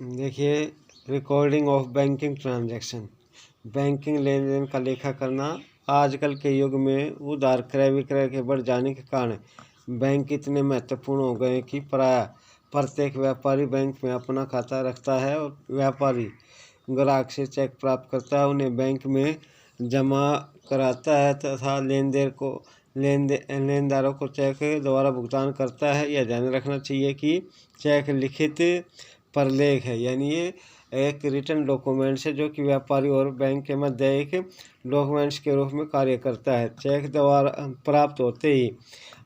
देखिए, recording of banking transaction. Banking लेन देन का लेखा करना आजकल के युग में उधार क्रय विक्रय के बढ़ जाने के कारण बैंक इतने महत्वपूर्ण हो गए कि प्राय प्रत्येक व्यापारी बैंक में अपना खाता रखता है और व्यापारी ग्राहक से चेक प्राप्त करता है, उन्हें बैंक में जमा कराता है तथा लेनदारों को चेक द्वारा भुगतान करता है। यह ध्यान रखना चाहिए कि चेक लिखित प्रलेख है, यानी ये एक रिटर्न डॉक्यूमेंट्स है जो कि व्यापारी और बैंक के मध्य एक डॉक्यूमेंट्स के रूप में कार्य करता है। चेक द्वारा प्राप्त होते ही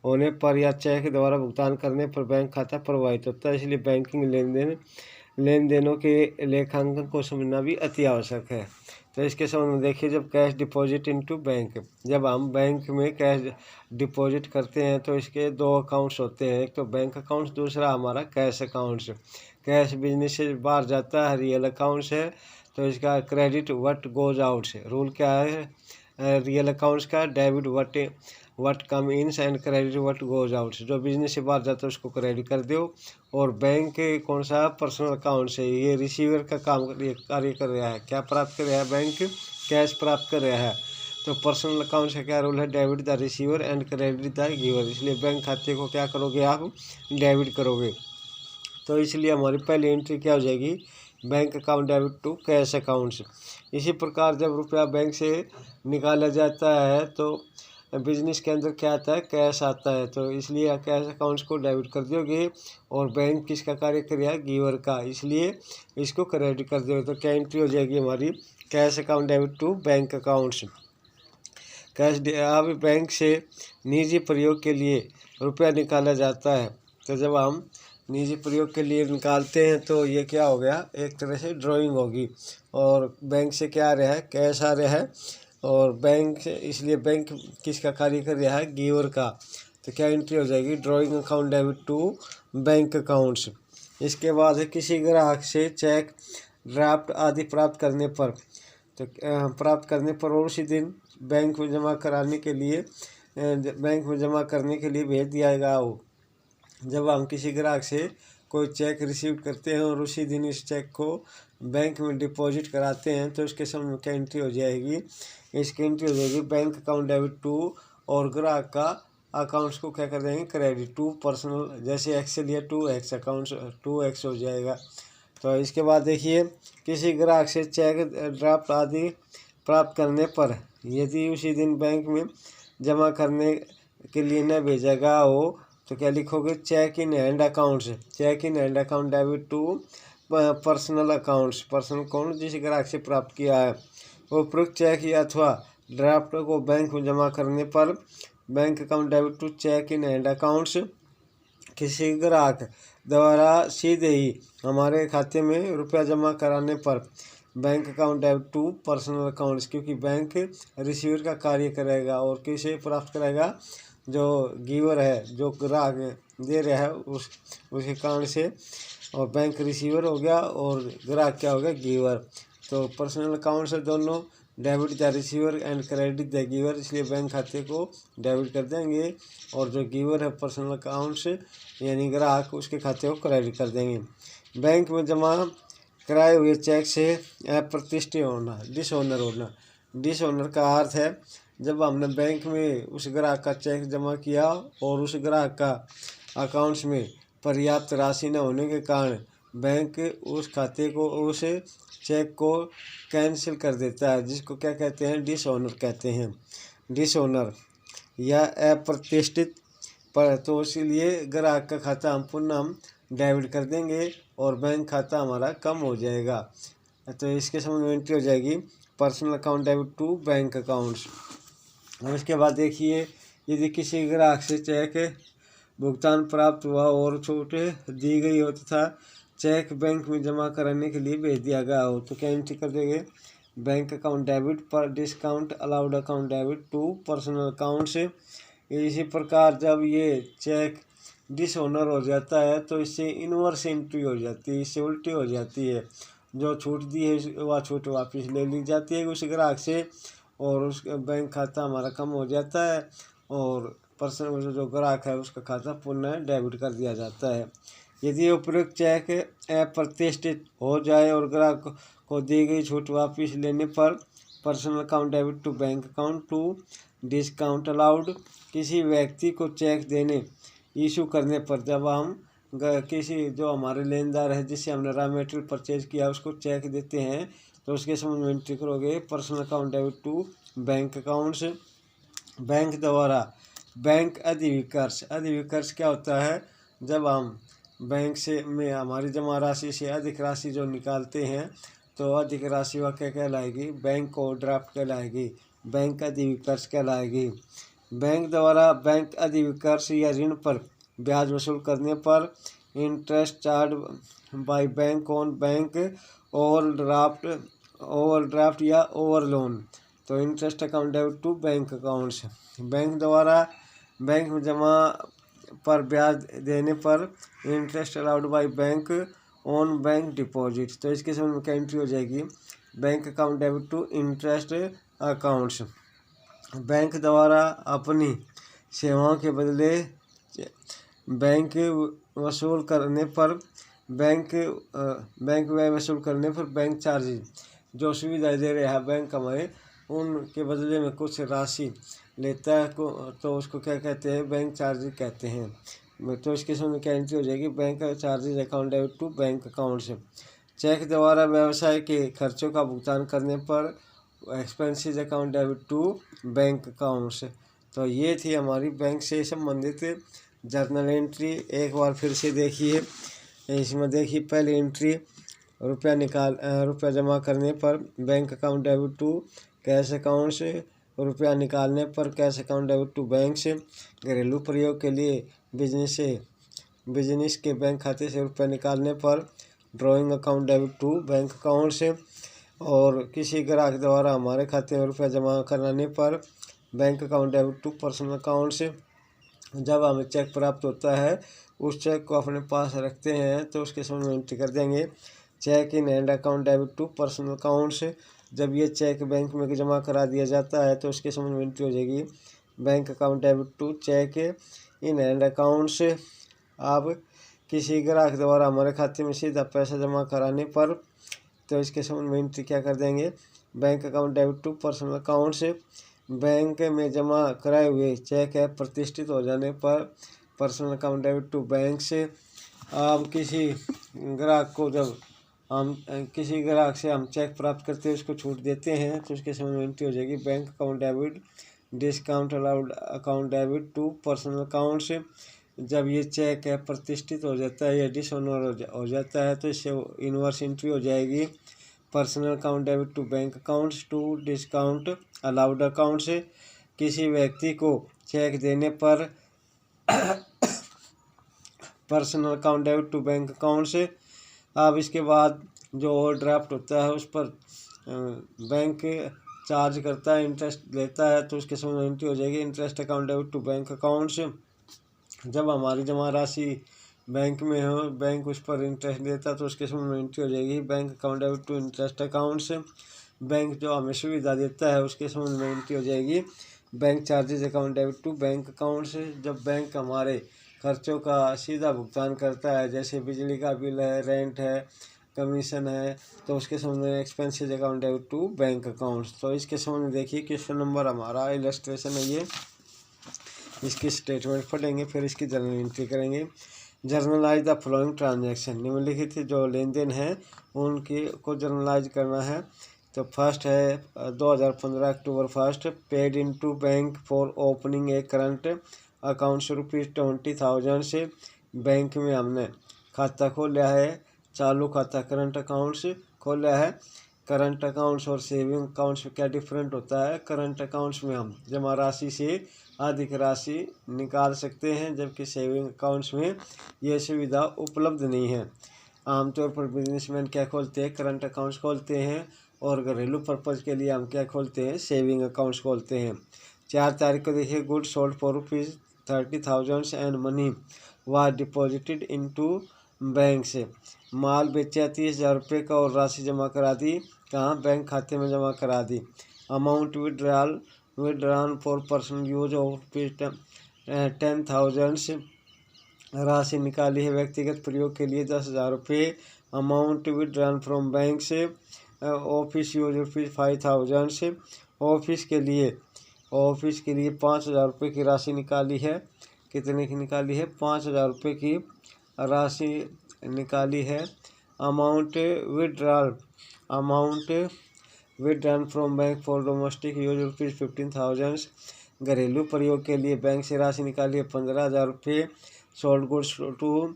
होने पर या चेक द्वारा भुगतान करने पर बैंक खाता प्रभावित होता है, इसलिए बैंकिंग लेन देनों के लेखांकन को समझना भी अति आवश्यक है। तो इसके संबंध में देखिए, जब कैश डिपॉजिट इनटू बैंक, जब हम बैंक में कैश डिपॉजिट करते हैं तो इसके दो अकाउंट्स होते हैं, एक तो बैंक अकाउंट्स, दूसरा हमारा कैश अकाउंट्स। कैश बिजनेस से बाहर जाता है, रियल अकाउंट्स है तो इसका क्रेडिट व्हाट गोज आउट से रूल क्या है रियल अकाउंट्स का, debit what come in and credit what goes out. जो बिजनेस से बाहर जाता है उसको क्रेडिट कर दो। और बैंक कौन सा, पर्सनल अकाउंट से ये रिसीवर का कार्य कर रहा है, क्या प्राप्त कर रहा है, बैंक कैश प्राप्त कर रहा है। तो पर्सनल अकाउंट का क्या रूल है, debit the receiver and credit the giver, इसलिए बैंक खाते को क्या करोगे आप, डेबिट करोगे। तो इसलिए हमारी पहली एंट्री क्या हो जाएगी, bank account debit to cash accounts. इसी प्रकार जब रुपया बैंक से निकाला जाता है तो बिजनेस के अंदर क्या आता है, कैश आता है, तो इसलिए कैश अकाउंट्स को डेबिट कर दोगे। और बैंक किसका कार्य करेगा, गिवर का, इसलिए इसको क्रेडिट कर दोगे। तो क्या एंट्री हो जाएगी हमारी, cash account debit to bank accounts. अब बैंक से निजी प्रयोग के लिए रुपया निकाला जाता है, तो जब हम निजी प्रयोग के लिए निकालते हैं तो ये क्या हो गया, एक तरह से ड्राइंग होगी। और बैंक से क्या आ रहा है, कैश आ रहा है, और बैंक से, इसलिए बैंक किसका कार्य कर रहा है, गिवर का। तो क्या एंट्री हो जाएगी, drawing account debit to bank accounts. इसके बाद है किसी ग्राहक से चेक ड्राफ्ट आदि प्राप्त करने पर, तो और उसी दिन बैंक में जमा करने के लिए भेज दिया गया हो। जब हम किसी ग्राहक से कोई चेक रिसीव करते हैं और उसी दिन इस चेक को बैंक में डिपॉजिट कराते हैं तो इसके समय में क्या एंट्री हो जाएगी, इसकी एंट्री हो जाएगी बैंक अकाउंट डेबिट टू, और ग्राहक का अकाउंट्स को क्या कर देंगे, क्रेडिट टू पर्सनल, जैसे एक्स से लिया 2x अकाउंट्स 2x हो जाएगा। तो इसके बाद देखिए, किसी ग्राहक से चेक ड्राफ्ट आदि प्राप्त करने पर यदि उसी दिन बैंक में जमा करने के लिए न भेजा गया हो तो क्या लिखोगे, cheque in hand accounts, cheque in hand account debit to personal accounts, personal account जिस ग्राहक से प्राप्त किया है। उपरोक्त चेक या अथवा ड्राफ्ट को बैंक में जमा करने पर bank account debit to cheque in hand accounts. किसी ग्राहक द्वारा सीधे ही हमारे खाते में रुपया जमा कराने पर bank account debit to personal accounts, क्योंकि बैंक रिसीवर का कार्य करेगा और किसे प्राप्त करेगा, जो गिवर है, जो ग्राहक दे रहा है उसके कारण से, और बैंक रिसीवर हो गया और ग्राहक क्या हो गया, गिवर। तो पर्सनल अकाउंट से दोनों debit the receiver and credit the giver, इसलिए बैंक खाते को डेबिट कर देंगे और जो गिवर है पर्सनल अकाउंट से यानी ग्राहक, उसके खाते को क्रेडिट कर देंगे। बैंक में जमा कराए हुए चेक से अप्रतिष्ठित होना, डिसऑनर होना। डिसऑनर का अर्थ है जब हमने बैंक में उस ग्राहक का चेक जमा किया और उस ग्राहक का अकाउंट्स में पर्याप्त राशि न होने के कारण बैंक उस खाते को, उस चेक को कैंसिल कर देता है, जिसको क्या कहते हैं, डिसऑनर कहते हैं। डिसऑनर या अप्रतिष्ठित पर, तो इसलिए ग्राहक का खाता हम पुनः डेबिट कर देंगे और बैंक खाता हमारा कम हो जाएगा। तो इसके समझ में एंट्री हो जाएगी personal account debit to bank accounts. और इसके बाद देखिए, यदि किसी ग्राहक से चेक भुगतान प्राप्त हुआ और छूट दी गई हो तथा चेक बैंक में जमा कराने के लिए भेज दिया गया हो तो क्या एंट्री कर देंगे, बैंक अकाउंट डेबिट पर discount allowed account debit to personal account से। इसी प्रकार जब ये चेक डिसऑनर हो जाता है तो इससे इनवर्स एंट्री हो जाती है, इससे उल्टी हो जाती है, जो छूट दी है वह छूट वापस ले ली जाती है उस ग्राहक से और उस बैंक खाता हमारा कम हो जाता है और पर्सनल जो ग्राहक है उसका खाता पुनः डेबिट कर दिया जाता है। यदि उपरोक्त चेक अप्रतिष्ठित हो जाए और ग्राहक को दी गई छूट वापस लेने पर personal account debit to bank account to discount allowed. किसी व्यक्ति को चेक देने इशू करने पर जब हम किसी जो हमारे लेनदार है जिससे हमने रॉ मेटेरियल परचेज किया उसको चेक देते हैं तो उसके संबंध में एंट्री करोगे personal account debit to bank accounts. Bank द्वारा बैंक अधिविकर्ष। अधिविकर्ष क्या होता है? जब हम बैंक से में हमारी जमा राशि से अधिक राशि जो निकालते हैं तो अधिक राशि वह क्या कहलाएगी? बैंक ओवरड्राफ्ट कहलाएगी, बैंक अधिविकर्ष कहलाएगी। बैंक द्वारा बैंक अधिविकर्ष या ऋण पर ब्याज वसूल करने पर interest charge by bank on bank overdraft या ओवर लोन। तो interest account debit to bank accounts. Bank द्वारा बैंक में जमा पर ब्याज देने पर interest allowed by bank on bank deposit. तो इसके समझ में क्या एंट्री हो जाएगी? Bank account debit to interest accounts. Bank द्वारा अपनी सेवाओं के बदले बैंक वसूल करने पर बैंक व्यय वसूल करने पर बैंक चार्जेज जो सुविधा दे रहा है बैंक हमें उनके बदले में कुछ राशि लेता है तो उसको क्या कहते हैं? बैंक चार्जेज कहते हैं। तो इसके समय क्या एंट्री हो जाएगी? Bank charges account debit to bank account से। चेक द्वारा व्यवसाय के खर्चों का भुगतान करने पर expenses account debit to bank accounts. तो ये थी हमारी बैंक से संबंधित जर्नल एंट्री। एक बार फिर से देखिए, इसमें देखिए पहली एंट्री रुपया जमा करने पर bank account debit to cash account से, रुपया निकालने पर cash account debit to bank से, घरेलू प्रयोग के लिए बिजनेस के बैंक खाते से रुपया निकालने पर drawing account debit to bank account से, और किसी ग्राहक द्वारा हमारे खाते में रुपया जमा कराने पर bank account debit to personal account से। जब हमें चेक प्राप्त होता है उस चेक को अपने पास रखते हैं तो उसके समय में एंट्री कर देंगे cheque in hand account debit to personal account से। जब ये चेक बैंक में जमा करा दिया जाता है तो उसके समय में एंट्री हो जाएगी bank account debit to cheque in hand account से। अब किसी ग्राहक द्वारा हमारे खाते में सीधा पैसा जमा कराने पर तो इसके संबंध में एंट्री क्या कर देंगे? Bank account debit to personal account से। बैंक में जमा कराए हुए चेक है प्रतिष्ठित हो जाने पर personal account debit to bank से। अब किसी ग्राहक से हम चेक प्राप्त करते हैं उसको छूट देते हैं तो उसके समय में एंट्री हो जाएगी bank account debit discount allowed account debit to personal account से। जब ये चेक है प्रतिष्ठित हो जाता है या डिसऑनर हो जाता है तो इससे इनवर्स एंट्री हो जाएगी personal account debit to bank accounts to discount allowed account से। किसी व्यक्ति को चेक देने पर personal account debit to bank account से। अब इसके बाद जो ओवरड्राफ्ट होता है उस पर बैंक चार्ज करता है, इंटरेस्ट लेता है तो उसके समय एंट्री हो जाएगी interest account debit to bank account से। जब हमारी जमा राशि बैंक में हो बैंक उस पर इंटरेस्ट देता है तो उसके समय में एंट्री हो जाएगी bank account debit to interest account से। बैंक जो हमें सुविधा देता है उसके समय में एंट्री हो जाएगी bank charges account debit to bank account से। जब बैंक हमारे खर्चों का सीधा भुगतान करता है जैसे बिजली का बिल है, रेंट है, कमीशन है तो उसके समय में expenses account debit to bank accounts. तो इसके समय में देखिए क्वेश्चन नंबर हमारा इलस्ट्रेशन है ये, इसकी स्टेटमेंट पढ़ेंगे फिर इसकी जर्नल एंट्री करेंगे। जर्नलाइज द फॉलोइंग ट्रांजैक्शन, निम्नलिखित जो लेन देन है उनकी को जर्नलाइज करना है। तो फर्स्ट है 2015 अक्टूबर 1 paid into bank for opening a current accounts ₹20,000 से बैंक में हमने खाता खोला है, चालू खाता करंट अकाउंट्स खोला है। करंट अकाउंट्स और सेविंग अकाउंट्स में क्या डिफरेंट होता है? करंट अकाउंट्स में हम जमा राशि से अधिक राशि निकाल सकते हैं जबकि सेविंग अकाउंट्स में यह सुविधा उपलब्ध नहीं है। आमतौर पर बिजनेसमैन क्या खोलते हैं? करंट अकाउंट्स खोलते हैं और घरेलू पर्पज़ के लिए हम क्या खोलते हैं? सेविंग अकाउंट्स खोलते हैं। 4 तारीख को देखिए good sold for ₹30,000 and money was deposited into bank से, माल बेचा 30,000 रुपये का और राशि जमा करा दी कहाँ? बैंक खाते में जमा करा दी। Amount withdrawn for personal use of ₹10,000 राशि निकाली है व्यक्तिगत प्रयोग के लिए 10,000 रुपये। अमाउंट विड्रॉन फ्रॉम बैंक से ऑफिस यूज ₹5,000 से ऑफिस के लिए 5,000 रुपये की राशि निकाली है। कितने की निकाली है? 5,000 रुपये की राशि निकाली है। Amount withdrawn from bank for domestic use ₹15,000। घरेलू प्रयोग के लिए बैंक से राशि निकाली है 15,000 रुपये। Sold goods to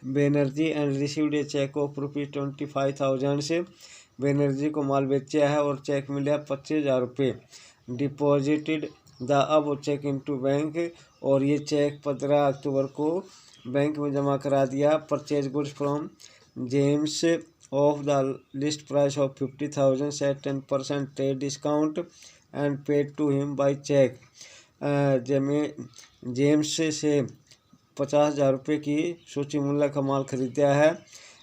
Banerjee and received a cheque of ₹25,000 से बेनर्जी को माल बेचा है और चेक मिला 25,000 रुपये। डिपॉजिटेड द अब चेक इनटू बैंक, और ये चेक 15 अक्टूबर को बैंक में जमा करा दिया। Purchase goods from James of the list price of 50,000 set 10% trade discount and paid to him by cheque. James से 50,000 रुपये की सूची मूल्य का माल खरीदा है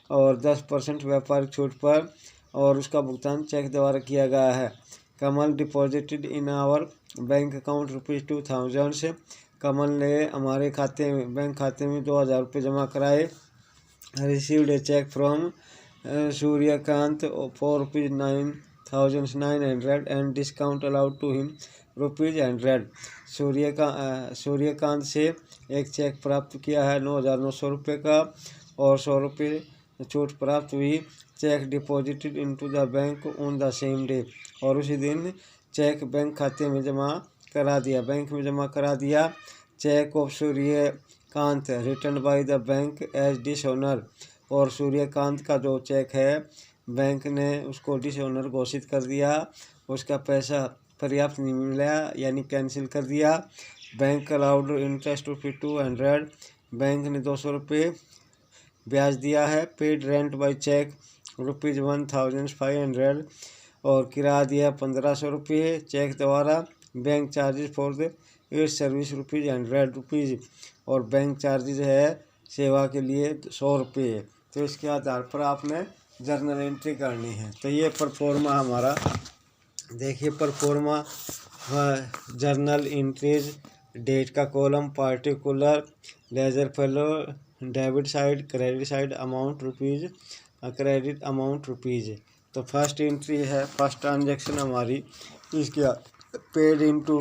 और 10% व्यापारिक छूट पर, और उसका भुगतान चेक द्वारा किया गया है। Kamal deposited in our bank account ₹2,000 से कमल ने हमारे बैंक खाते में 2,000 रुपये जमा कराए। Received a cheque from Suryakant for ₹9,900 and discount allowed to him ₹100। Suryakant से एक चेक प्राप्त किया है 9,900 रुपये का और 100 रुपये छूट प्राप्त हुई। Check deposited into the bank on the same day, और उसी दिन चेक बैंक खाते में जमा करा दिया। Cheque of Suryakant return by the bank as dishonour, और सूर्यकांत का जो चेक है बैंक ने उसको डिसऑनर घोषित कर दिया, उसका पैसा पर्याप्त नहीं मिला यानी कैंसिल कर दिया। बैंक अलाउड इंटरेस्ट ₹200, बैंक ने 200 रुपये ब्याज दिया है। पेड रेंट बाई चेक ₹1,500, और किराया दिया 1,500 रुपये चेक द्वारा। Bank charges for the it's service ₹100, और बैंक चार्जेस है सेवा के लिए 100 रुपये। तो इसके आधार पर आपने जर्नल एंट्री करनी है। तो ये परफॉर्मा हमारा देखिए, परफॉर्मा जर्नल एंट्रीज, डेट का column, particular, ledger folio, debit side, credit side, amount rupees, credit amount rupees. तो फर्स्ट एंट्री है, फर्स्ट ट्रांजैक्शन हमारी इसके paid into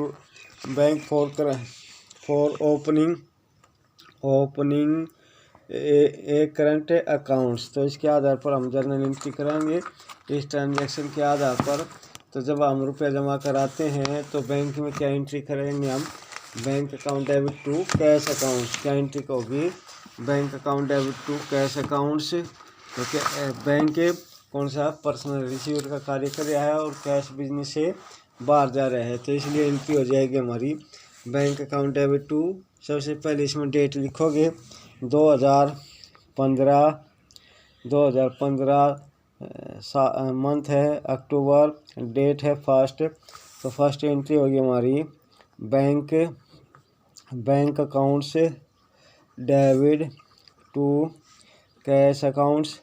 bank for opening a current accounts. तो इसके आधार पर हम जर्नल एंट्री करेंगे इस ट्रांजैक्शन के आधार पर। तो जब हम रुपया जमा कराते हैं तो बैंक में क्या एंट्री करेंगे हम? Bank account debit to cash accounts. क्या एंट्री होगी? Bank account debit to cash accounts. तो क्या बैंक कौन सा पर्सनल रिसीवर का कार्य कर रहा है और कैश बिजनेस से बाहर जा रहा है, तो इसलिए एंट्री हो जाएगी हमारी बैंक अकाउंट डेबिट टू। सबसे पहले इसमें डेट लिखोगे 2015 मंथ है अक्टूबर, डेट है फर्स्ट। तो फर्स्ट एंट्री होगी हमारी बैंक अकाउंट से debit to cash accounts.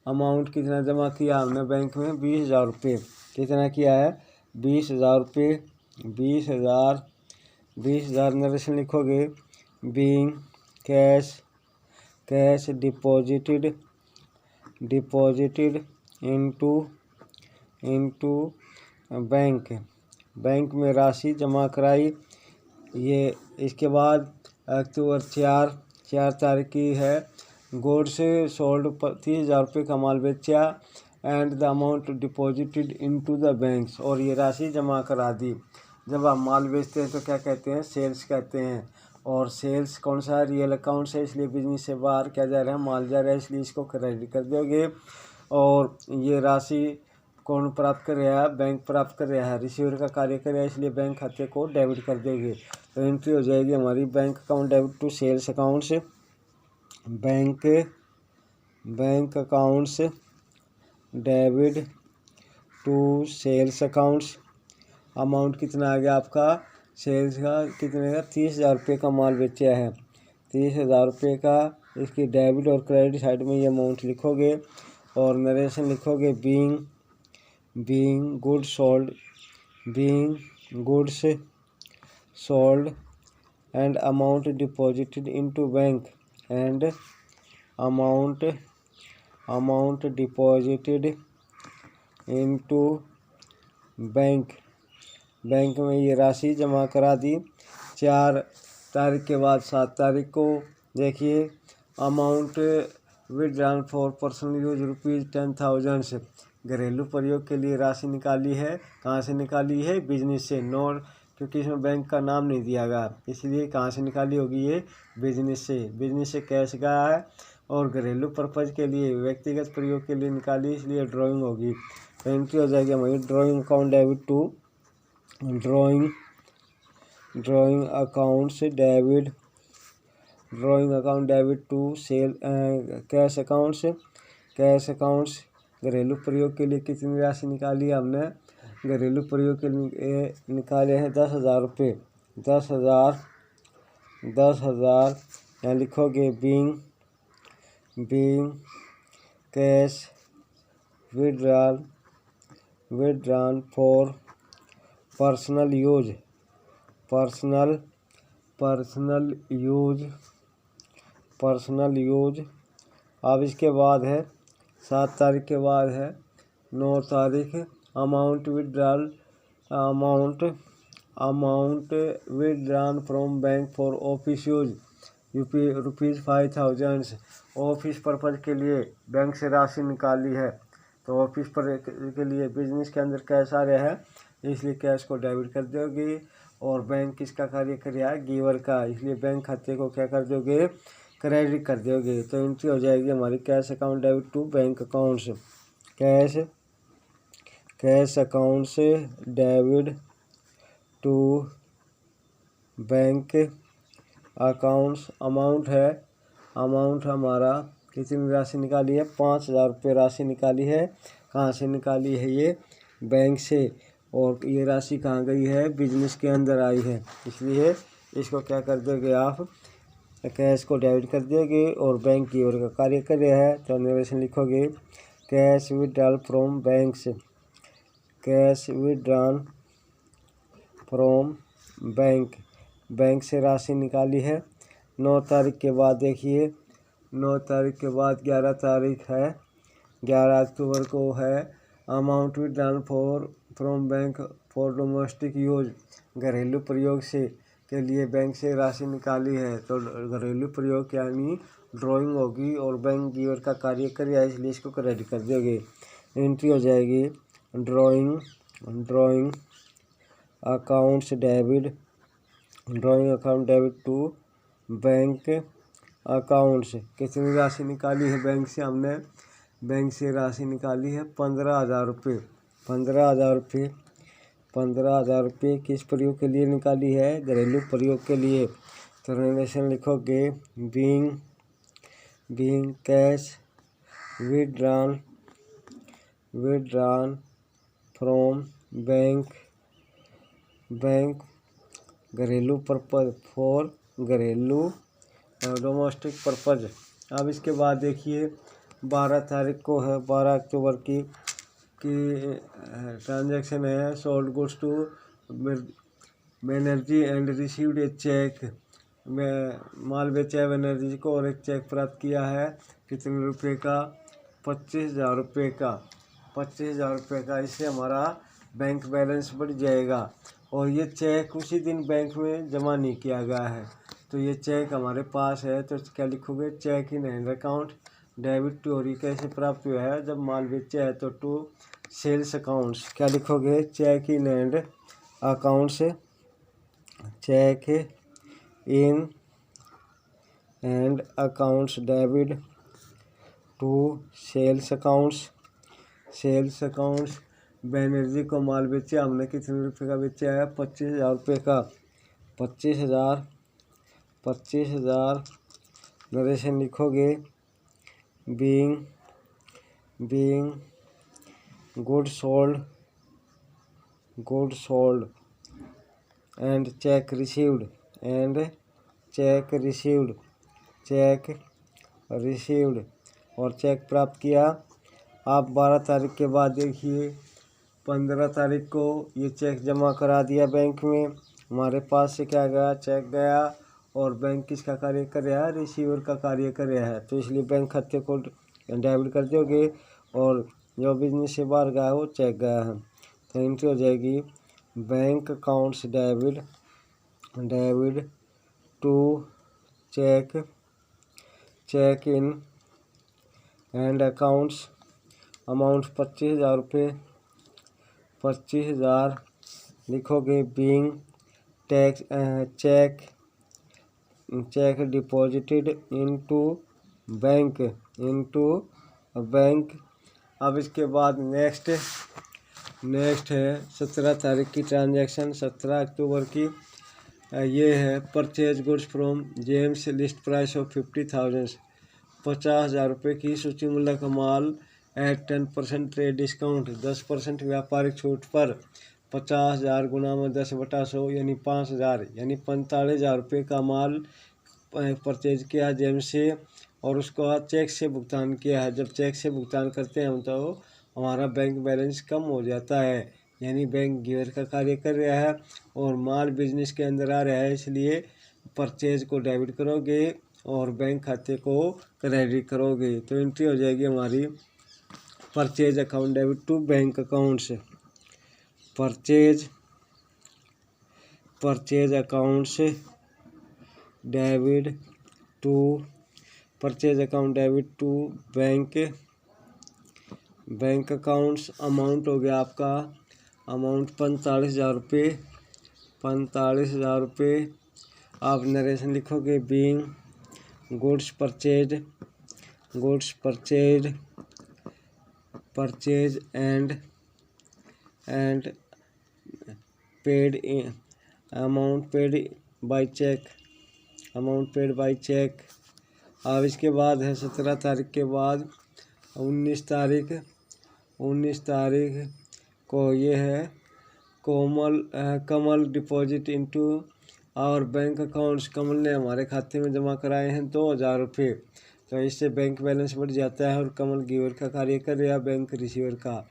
Amount कितना जमा किया हमने बैंक में? 20,000 रुपये। कितना किया है? 20,000 रुपये। 20,000 नरेशन लिखोगे। Being cash deposited into bank में राशि जमा कराई। ये इसके बाद अक्टूबर 4 तारीख की है। गुड्स सोल्ड 30,000 रुपये का माल बेचा and the amount deposited into the banks, और ये राशि जमा करा दी। जब आप माल बेचते हैं तो क्या कहते हैं? सेल्स कहते हैं। और सेल्स कौन सा? रियल अकाउंट है, इसलिए बिजनेस से बाहर क्या जा रहा है? माल जा रहा है, इसलिए इसको क्रेडिट कर दोगे। और ये राशि कौन प्राप्त कर रहा है? बैंक प्राप्त कर रहा है, रिसीवर का कार्य कर रहा है, इसलिए बैंक खाते को डेबिट कर देंगे। तो एंट्री हो जाएगी हमारी bank account debit to sales accounts. Bank accounts debit to sales accounts. Amount कितना आ गया आपका? सेल्स का कितने का? 30,000 रुपये का माल बेचा है, 30,000 रुपये का। इसकी डेबिट और क्रेडिट साइड में ये अमाउंट लिखोगे और नरेशन लिखोगे। Being goods sold and amount deposited into bank and amount deposited into bank में ये राशि जमा करा दी। 4 तारीख के बाद 7 तारीख को देखिए amount withdrawn for personal use ₹10,000 से घरेलू प्रयोग के लिए राशि निकाली है। कहाँ से निकाली है? बिजनेस से। नॉट, क्योंकि इसमें बैंक का नाम नहीं दिया गया, इसलिए कहाँ से निकाली होगी ये? बिजनेस से। बिजनेस से कैश गया है और घरेलू पर्पज़ के लिए, व्यक्तिगत प्रयोग के लिए निकाली, इसलिए ड्राइंग होगी। तो एंट्री हो जाएगी हमारी drawing account debit to drawing accounts debit to sale cash accounts. घरेलू प्रयोग के लिए कितनी राशि निकाली है हमने? घरेलू प्रयोग के लिए निकाले हैं 10,000 रुपये। 10,000 यहाँ लिखोगे being cash withdrawn for personal use. अब इसके बाद है 7 तारीख के बाद है 9 तारीख amount withdrawn from bank for office use ₹5,000 office purpose के लिए बैंक से राशि निकाली है। तो ऑफिस पर के लिए बिजनेस के अंदर कैश आ रहा है, इसलिए कैश को डेबिट कर दोगे। और बैंक किसका कार्य कर रहा है? गिवर का, इसलिए बैंक खाते को क्या कर दोगे? क्रेडिट कर दोगे। तो एंट्री हो जाएगी हमारी cash account debit to bank accounts. Cash accounts debit to bank accounts. Amount हमारा कितनी राशि निकाली है? 5,000 रुपये राशि निकाली है। कहाँ से निकाली है? ये बैंक से। और ये राशि कहाँ गई है? बिजनेस के अंदर आई है, इसलिए इसको क्या कर दोगे आप? कैश को डेबिट कर दोगे और बैंक की ओर का कार्य कर रहा है। तो नरेशन लिखोगे cash withdrawal from banks. Cash withdrawn from bank से राशि निकाली है। 9 तारीख के बाद देखिए 9 तारीख के बाद 11 तारीख है। 11 अक्टूबर को है amount withdrawn from bank for domestic use. घरेलू प्रयोग से के लिए बैंक से राशि निकाली है। तो घरेलू प्रयोग यानी ड्राइंग होगी और बैंक गिवर का कार्य करेगा, इसलिए इसको क्रेडिट कर दोगे। एंट्री हो जाएगी drawing account debit to bank accounts. कितनी राशि निकाली है बैंक से? हमने बैंक से राशि निकाली है 15,000 रुपये। 15,000 रुपये किस प्रयोग के लिए निकाली है? घरेलू प्रयोग के लिए। तो रिलेशन लिखोगे being cash withdrawn from bank घरेलू पर्पज फॉर घरेलू डोमेस्टिक पर्पज। अब इसके बाद देखिए 12 तारीख को है 12 अक्टूबर की ट्रांजैक्शन है sold goods to Banerjee and received a cheque. मैं माल बेचा है बनर्जी को और एक चेक प्राप्त किया है। कितने रुपए का? 25,000 रुपये का। 25,000 रुपये का। इससे हमारा बैंक बैलेंस बढ़ जाएगा और ये चेक उसी दिन बैंक में जमा नहीं किया गया है। तो ये चेक हमारे पास है, तो क्या लिखोगे? Cheque in hand account debit to. और ये कैसे प्राप्त हुआ है? जब माल बेचा है तो टू सेल्स अकाउंट्स। क्या लिखोगे? Cheque in hand accounts. Cheque in hand accounts debit to sales accounts. Banerjee को माल बेचा हमने, कितने रुपये का बेचा है? 25,000 रुपये का। 25,000 नरेशन लिखोगे being good sold and check received और चेक प्राप्त किया। आप 12 तारीख के बाद देखिए 15 तारीख को ये चेक जमा करा दिया बैंक में। हमारे पास से क्या गया? चेक गया और बैंक किसका कार्य कर रहा है, रिसीवर का कार्य कर रहा है। तो इसलिए बैंक खाते को डेबिट कर दोगे और जो बिजनेस से बाहर गया है वो चेक गया है। तो एंट्री हो जाएगी bank accounts debit to cheque in and accounts amount 25,000 रुपये 25,000 लिखोगे। Being tax cheque deposited into bank अब इसके बाद नेक्स्ट है 17 तारीख की ट्रांजैक्शन, 17 अक्टूबर की। ये है purchase goods from James, list price of 50,000 50,000 रुपये की सूची मूल्य का माल एट 10% ट्रेड डिस्काउंट 10% व्यापारिक छूट पर 50,000 गुना में 10/100 यानी 5,000 यानी 45,000 रुपये का माल परचेज किया जेम्स से और उसको चेक से भुगतान किया है। जब चेक से भुगतान करते हैं हम तो हमारा बैंक बैलेंस कम हो जाता है, यानी बैंक गिवर का कार्य कर रहा है और माल बिजनेस के अंदर आ रहा है, इसलिए परचेज को डेबिट करोगे और बैंक खाते को क्रेडिट करोगे। तो एंट्री हो जाएगी हमारी purchase account debit to bank accounts. Purchase accounts debit to purchase account debit to bank accounts. Amount हो गया आपका अमाउंट 45,000 रुपये 45,000 रुपये। आप नरेशन लिखोगे। Being goods purchase and paid amount paid by cheque. अब इसके बाद है 17 तारीख के बाद 19 तारीख को ये है Kamal deposit into our bank accounts. Kamal ने हमारे खाते में जमा कराए हैं 2,000 रुपये। तो इससे बैंक बैलेंस बढ़ जाता है और कमल गिवर का कार्य कर रहा है, बैंक रिसीवर का।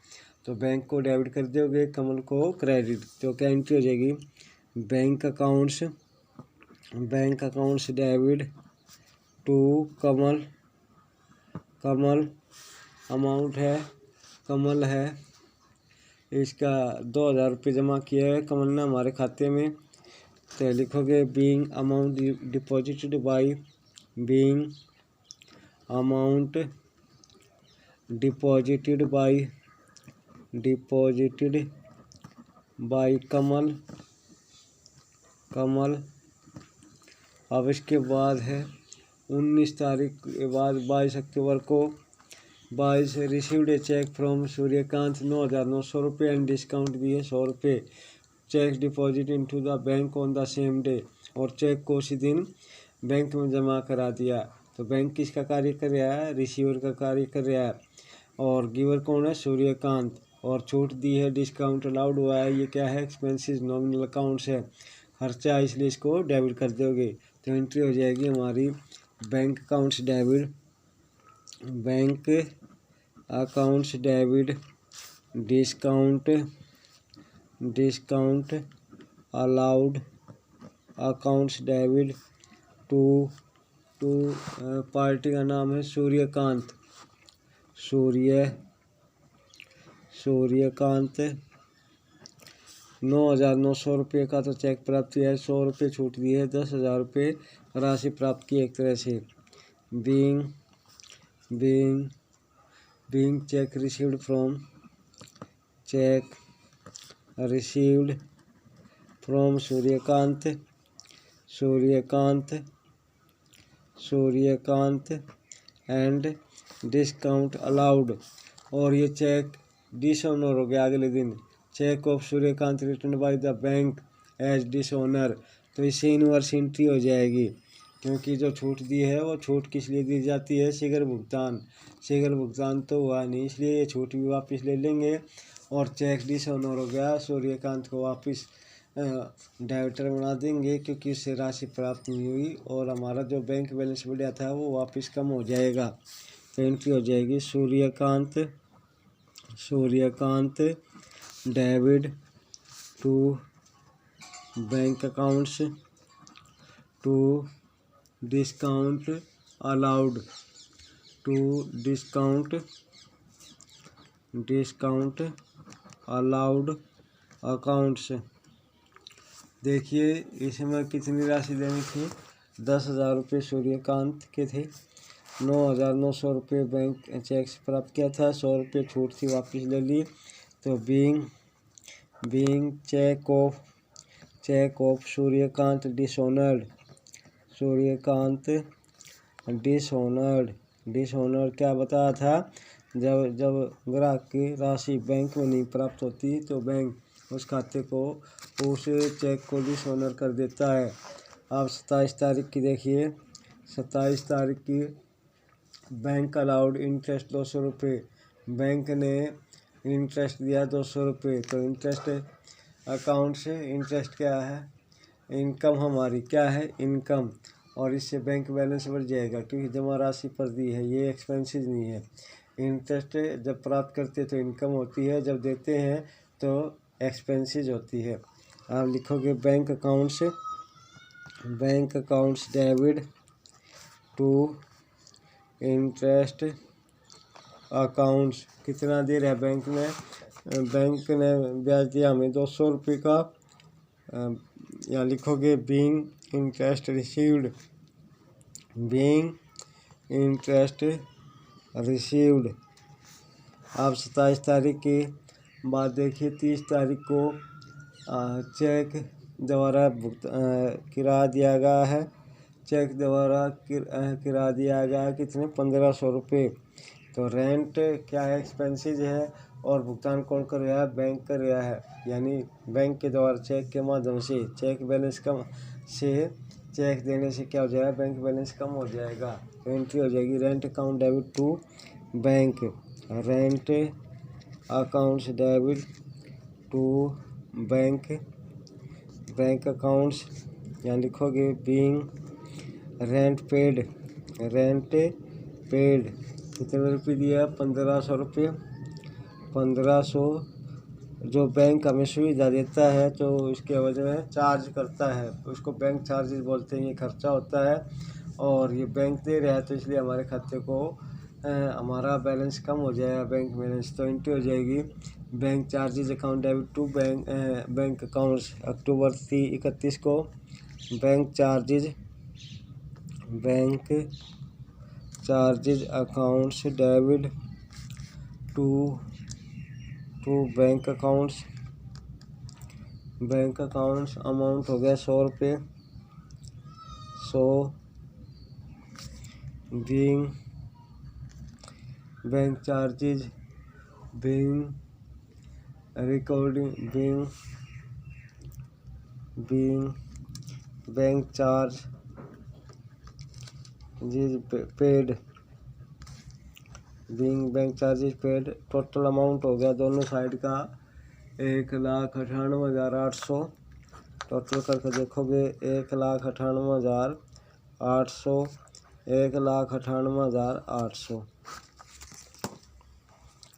तो बैंक को डेबिट कर दोगे, कमल को क्रेडिट। तो क्या एंट्री हो जाएगी bank accounts debit to Kamal amount है कमल है इसका 2,000 रुपये जमा किया है कमल ने हमारे खाते में। तो लिखोगे बीइंग अमाउंट डिपॉजिटेड बाय कमल। अब इसके बाद है 19 तारीख के बाद 22 अक्टूबर को 22 received a cheque from Suryakant 9,900 रुपये एंड डिस्काउंट दिए 100 रुपये। Cheque deposit into the bank on the same day और चेक को उसी दिन बैंक में जमा करा दिया। तो बैंक किसका कार्य कर रहा है, रिसीवर का कार्य कर रहा है और गिवर कौन है, सूर्यकांत। और छूट दी है, डिस्काउंट अलाउड हुआ है। ये क्या है, एक्सपेंसेस नॉमिनल अकाउंट्स है, खर्चा, इसलिए इसको डेबिट कर दोगे। तो एंट्री हो जाएगी हमारी bank accounts debit discount allowed accounts debit to party का नाम है सूर्यकांत 9,900 रुपये का तो चेक प्राप्त किया है, 100 रुपये छूट दी है, 10,000 रुपये राशि प्राप्त की एक तरह से। Being cheque received from Suryakant and discount allowed. और ये चेक डिसऑनर हो गया अगले दिन। Cheque of Suryakant return by the bank as dishonour. तो इससे इनवर्स एंट्री हो जाएगी, क्योंकि जो छूट दी है वो छूट किस लिए दी जाती है, शीघ्र भुगतान तो हुआ नहीं, इसलिए ये छूट भी वापस ले लेंगे। और चेक डिसऑनर हो गया, सूर्यकांत को वापस डेबिटर बना देंगे, क्योंकि उससे राशि प्राप्त नहीं हुई और हमारा जो बैंक बैलेंस बढ़िया था वो वापस कम हो जाएगा। तो एंट्री हो जाएगी Suryakant debit to bank accounts to discount allowed, to discount allowed accounts. देखिए इसमें कितनी राशि देनी थी, 10,000 रुपये सूर्यकांत के थे, 9,900 रुपये बैंक चेक से प्राप्त किया था, 100 रुपये छूट थी वापस ले ली। तो being cheque of Suryakant dishonoured, dishonoured क्या बताया था, जब ग्राहक की राशि बैंक में नहीं प्राप्त होती तो बैंक उस खाते को, उस चेक को डिसऑनर कर देता है। अब 27 तारीख की देखिए, 27 तारीख की बैंक अलाउड इंटरेस्ट 200 रुपये, बैंक ने इंटरेस्ट दिया 200 रुपये। तो इंटरेस्ट अकाउंट से इंटरेस्ट क्या है, इनकम हमारी क्या है, इनकम, और इससे बैंक बैलेंस बढ़ जाएगा क्योंकि जमा राशि पर दी है, ये एक्सपेंसेस नहीं है। इंटरेस्ट जब प्राप्त करते तो इनकम होती है, जब देते हैं तो एक्सपेंसेस होती है। आप लिखोगे bank accounts debit to interest accounts. कितना दे रहा है बैंक में, बैंक ने ब्याज दिया हमें 200 रुपये का। यहाँ लिखोगे बीइंग इंटरेस्ट रिसीव्ड, अब 27 तारीख के बाद देखिए 30 तारीख को चेक द्वारा किराया दिया गया है, चेक द्वारा किराया दिया गया है कितने, 1500 रुपये। तो रेंट क्या है, एक्सपेंसेस है, और भुगतान कौन कर रहा है, बैंक कर रहा है, यानी बैंक के द्वारा चेक के माध्यम से चेक बैलेंस कम से चेक देने से क्या हो जाएगा, बैंक बैलेंस कम हो जाएगा, तो एंट्री हो जाएगी rent account debit to bank, rent accounts debit to bank accounts. यहाँ लिखोगे बीइंग रेंट पेड कितने रुपये दिया, 1500 रुपये, 1500 जो बैंक हमें सुविधा देता है तो इसके वजह में चार्ज करता है, उसको बैंक चार्जेस बोलते हैं, ये खर्चा होता है, और ये बैंक दे रहा है तो इसलिए हमारे खाते को हमारा बैलेंस कम हो जाएगा, बैंक बैलेंस, तो एंट्री हो जाएगी bank charges account debit to bank accounts. अक्टूबर 31 को bank charges accounts debit to bank accounts amount हो गया 100 रुपये, 100 being bank charges being bank charge paid, bank charges paid, total amount हो गया दोनों साइड का 1,98,800, टोटल करके देखोगे 1,98,800, 1,98,800।